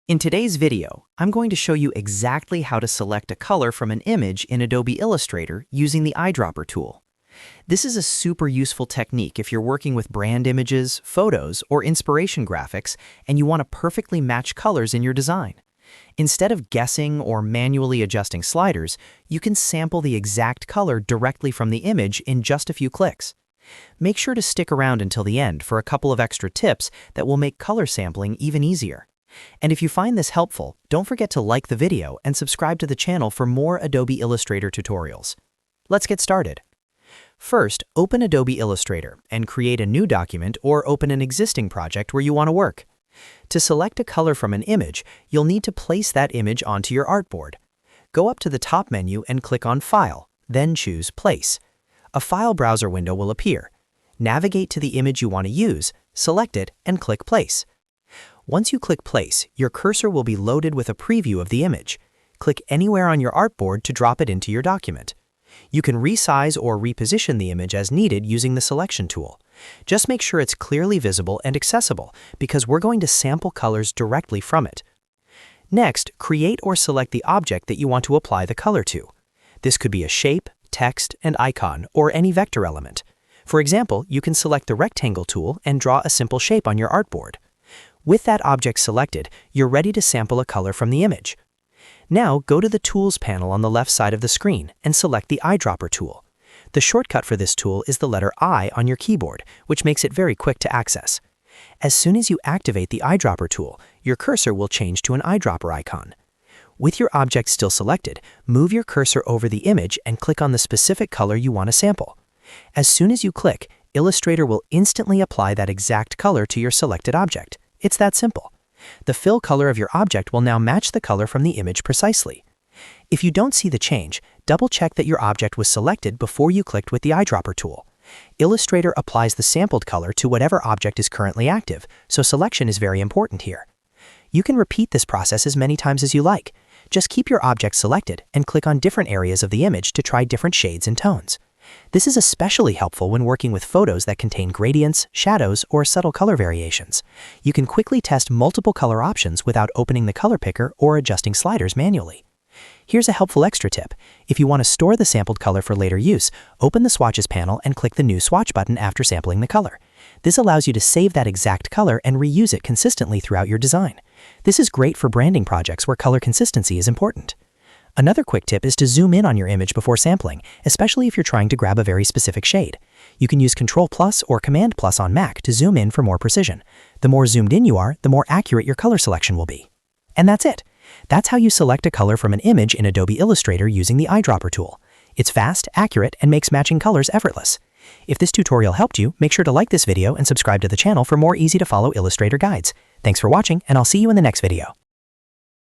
In today's video, I'm going to show you exactly how to select a color from an image in Adobe Illustrator using the Eyedropper tool. This is a super useful technique if you're working with brand images, photos, or inspiration graphics, and you want to perfectly match colors in your design. Instead of guessing or manually adjusting sliders, you can sample the exact color directly from the image in just a few clicks. Make sure to stick around until the end for a couple of extra tips that will make color sampling even easier. And if you find this helpful, don't forget to like the video and subscribe to the channel for more Adobe Illustrator tutorials. Let's get started. First, open Adobe Illustrator and create a new document or open an existing project where you want to work. To select a color from an image, you'll need to place that image onto your artboard. Go up to the top menu and click on File, then choose Place. A file browser window will appear. Navigate to the image you want to use, select it, and click Place. Once you click Place, your cursor will be loaded with a preview of the image. Click anywhere on your artboard to drop it into your document. You can resize or reposition the image as needed using the Selection tool. Just make sure it's clearly visible and accessible because we're going to sample colors directly from it. Next, create or select the object that you want to apply the color to. This could be a shape, text, an icon, or any vector element. For example, you can select the Rectangle tool and draw a simple shape on your artboard. With that object selected, you're ready to sample a color from the image. Now, go to the Tools panel on the left side of the screen and select the Eyedropper tool. The shortcut for this tool is the letter I on your keyboard, which makes it very quick to access. As soon as you activate the Eyedropper tool, your cursor will change to an eyedropper icon. With your object still selected, move your cursor over the image and click on the specific color you want to sample. As soon as you click, Illustrator will instantly apply that exact color to your selected object. It's that simple. The fill color of your object will now match the color from the image precisely. If you don't see the change, double-check that your object was selected before you clicked with the Eyedropper tool. Illustrator applies the sampled color to whatever object is currently active, so selection is very important here. You can repeat this process as many times as you like. Just keep your object selected and click on different areas of the image to try different shades and tones. This is especially helpful when working with photos that contain gradients, shadows, or subtle color variations. You can quickly test multiple color options without opening the color picker or adjusting sliders manually. Here's a helpful extra tip. If you want to store the sampled color for later use, open the Swatches panel and click the New Swatch button after sampling the color. This allows you to save that exact color and reuse it consistently throughout your design. This is great for branding projects where color consistency is important. Another quick tip is to zoom in on your image before sampling, especially if you're trying to grab a very specific shade. You can use Ctrl+ or Command+ on Mac to zoom in for more precision. The more zoomed in you are, the more accurate your color selection will be. And that's it. That's how you select a color from an image in Adobe Illustrator using the Eyedropper tool. It's fast, accurate, and makes matching colors effortless. If this tutorial helped you, make sure to like this video and subscribe to the channel for more easy-to-follow Illustrator guides. Thanks for watching, and I'll see you in the next video.